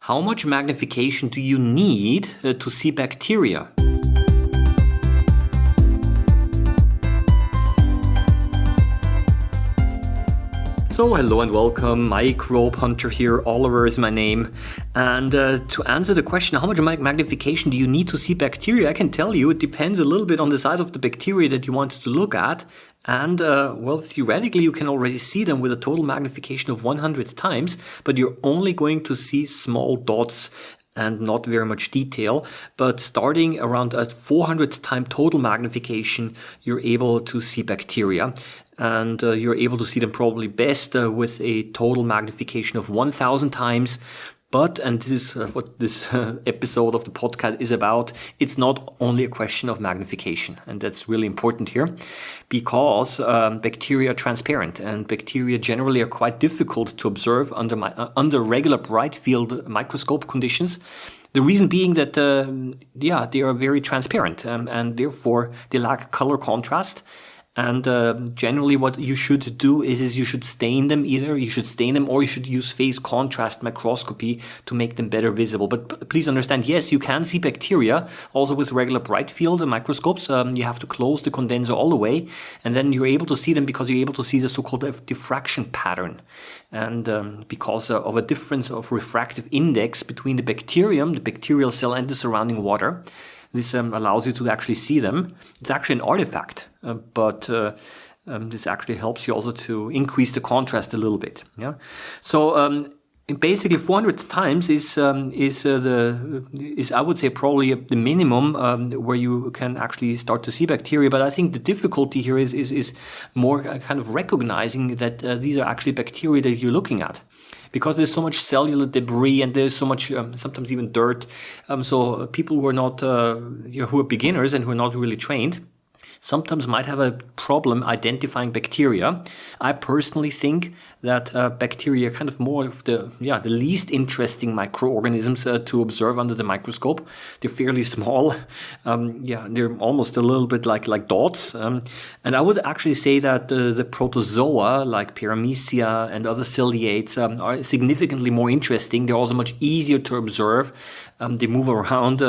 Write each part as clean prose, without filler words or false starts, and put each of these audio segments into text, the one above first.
How much magnification do you need to see bacteria? So hello and welcome, Microbehunter here, Oliver is my name. And to answer the question, how much magnification do you need to see bacteria? I can tell you it depends a little bit on the size of the bacteria that you want to look at. And theoretically you can already see them with a total magnification of 100 times, but you're only going to see small dots and not very much detail. But starting around at 400 time total magnification, you're able to see bacteria. And you're able to see them probably best with a total magnification of 1000 times. But, and this is what this episode of the podcast is about, it's not only a question of magnification. And that's really important here because bacteria are transparent and bacteria generally are quite difficult to observe under regular bright field microscope conditions. The reason being that, they are very transparent and therefore they lack color contrast. And generally what you should do is you should stain them either. You should stain them or you should use phase contrast microscopy to make them better visible. But please understand, yes, you can see bacteria also with regular bright field microscopes. You have to close the condenser all the way and then you're able to see them because you're able to see the so-called diffraction pattern. And because of a difference of refractive index between the bacterium, the bacterial cell and the surrounding water, this allows you to actually see them. It's actually an artifact, but this actually helps you also to increase the contrast a little bit. Yeah. So basically, 400 times is I would say probably the minimum where you can actually start to see bacteria. But I think the difficulty here is more kind of recognizing that these are actually bacteria that you're looking at. Because there's so much cellular debris and there's so much, sometimes even dirt. So people who are not, who are beginners and who are not really trained, sometimes might have a problem identifying bacteria. I personally think that bacteria are kind of more of the least interesting microorganisms to observe under the microscope. They're fairly small. They're almost a little bit like dots. And I would actually say that the protozoa like Paramecia and other ciliates are significantly more interesting. They're also much easier to observe. They move around.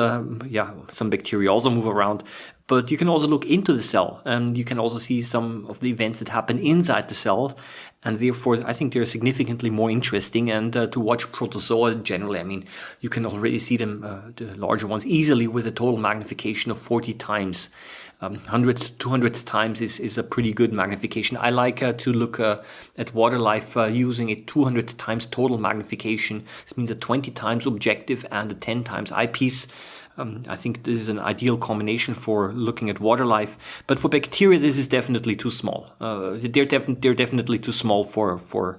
Some bacteria also move around. But you can also look into the cell and you can also see some of the events that happen inside the cell. And therefore, I think they're significantly more interesting. And to watch protozoa generally, I mean, you can already see them, the larger ones, easily with a total magnification of 40 times. 100, 200 times is a pretty good magnification. I like to look at water life using a 200 times total magnification. This means a 20 times objective and a 10 times eyepiece. I think this is an ideal combination for looking at water life. But for bacteria, this is definitely too small. They're definitely too small for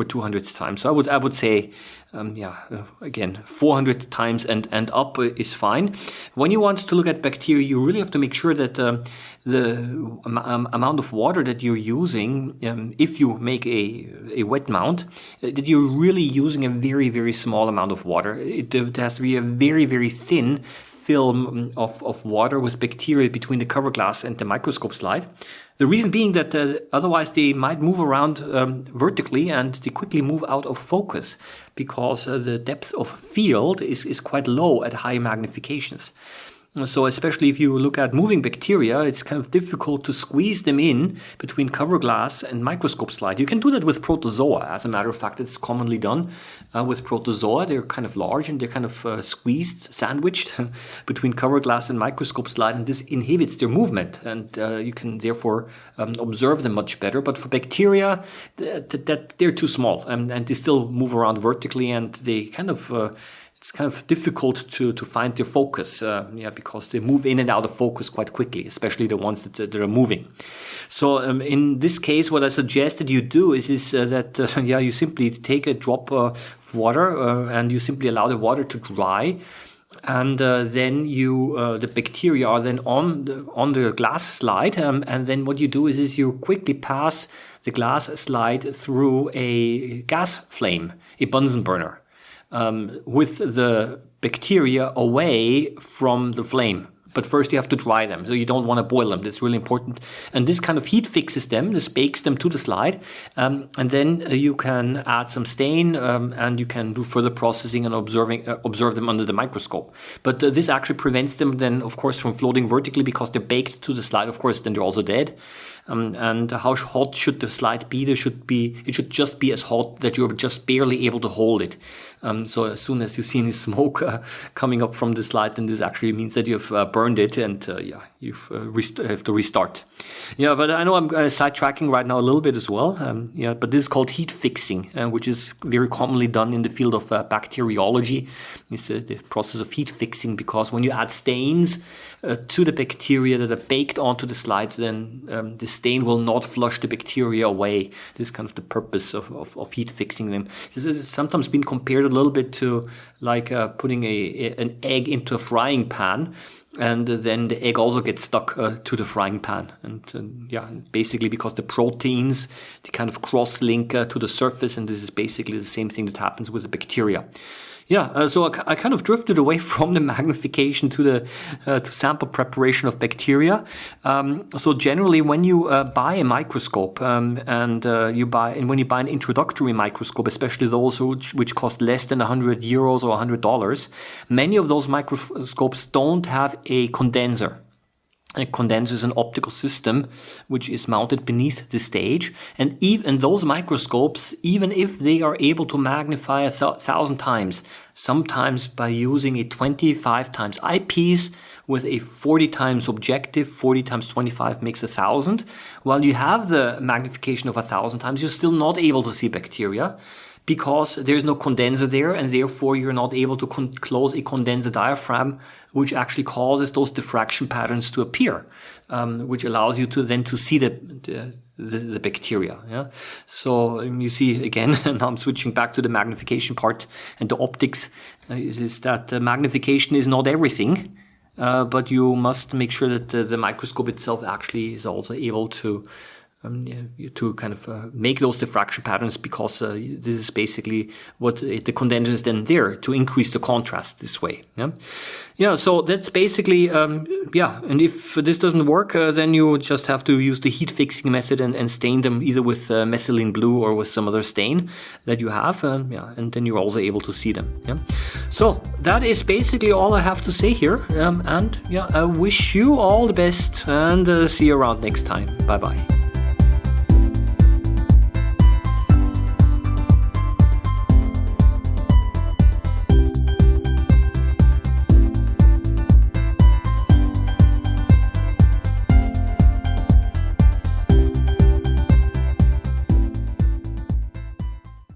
200 times. So I would say, again, 400 times and up is fine. When you want to look at bacteria, you really have to make sure that the amount of water that you're using, if you make a wet mount, that you're really using a very, very small amount of water. It has to be a very, very thin film of water with bacteria between the cover glass and the microscope slide. The reason being that otherwise they might move around vertically and they quickly move out of focus because the depth of field is quite low at high magnifications. So especially if you look at moving bacteria, it's kind of difficult to squeeze them in between cover glass and microscope slide. You can do that with protozoa. As a matter of fact, it's commonly done with protozoa. They're kind of large and they're kind of squeezed, sandwiched between cover glass and microscope slide, and this inhibits their movement, and you can therefore observe them much better. But for bacteria, they're too small, and they still move around vertically, and they kind of it's kind of difficult to find their focus, because they move in and out of focus quite quickly, especially the ones that are moving. So in this case, what I suggest that you do is that you simply take a drop of water and you simply allow the water to dry. And then the bacteria are then on the glass slide, and then what you do is you quickly pass the glass slide through a gas flame, a Bunsen burner, with the bacteria away from the flame. But first you have to dry them, so you don't want to boil them. That's really important. And this kind of heat fixes them, this bakes them to the slide, and then you can add some stain, and you can do further processing and observe them under the microscope. But this actually prevents them then, of course, from floating vertically because they're baked to the slide. Of course, then they're also dead. And how hot should the slide be? It should just be as hot that you're just barely able to hold it. So as soon as you see any smoke coming up from the slide, then this actually means that you've burned it, and you have to restart. Yeah, but I know I'm sidetracking right now a little bit as well. But this is called heat fixing, which is very commonly done in the field of bacteriology. It's the process of heat fixing, because when you add stains to the bacteria that are baked onto the slide, then the stain will not flush the bacteria away. This is kind of the purpose of heat fixing them. This has sometimes been compared a little bit to like putting an egg into a frying pan, and then the egg also gets stuck to the frying pan. And basically because the proteins, they kind of cross-link to the surface, and this is basically the same thing that happens with the bacteria. So I kind of drifted away from the magnification to the to sample preparation of bacteria. So generally, when you buy a microscope, and when you buy an introductory microscope, especially those which cost less than €100 or $100, many of those microscopes don't have a condenser. A condenser is an optical system which is mounted beneath the stage, and even those microscopes, even if they are able to magnify 1,000 times, sometimes by using a 25 times eyepiece with a 40 times objective, 40 times 25 makes 1,000. While you have the magnification of 1,000 times, you're still not able to see bacteria, because there's no condenser there, and therefore you're not able to close a condenser diaphragm, which actually causes those diffraction patterns to appear, which allows you to then to see the bacteria. Yeah. So you see again, now I'm switching back to the magnification part and the optics, is that magnification is not everything, but you must make sure that the microscope itself actually is also able to kind of make those diffraction patterns, because this is basically what the condenser is then there to increase the contrast this way. So that's basically, and if this doesn't work, then you just have to use the heat fixing method and stain them either with methylene blue or with some other stain that you have, and then you're also able to see them. So that is basically all I have to say here, I wish you all the best, and see you around next time. Bye bye.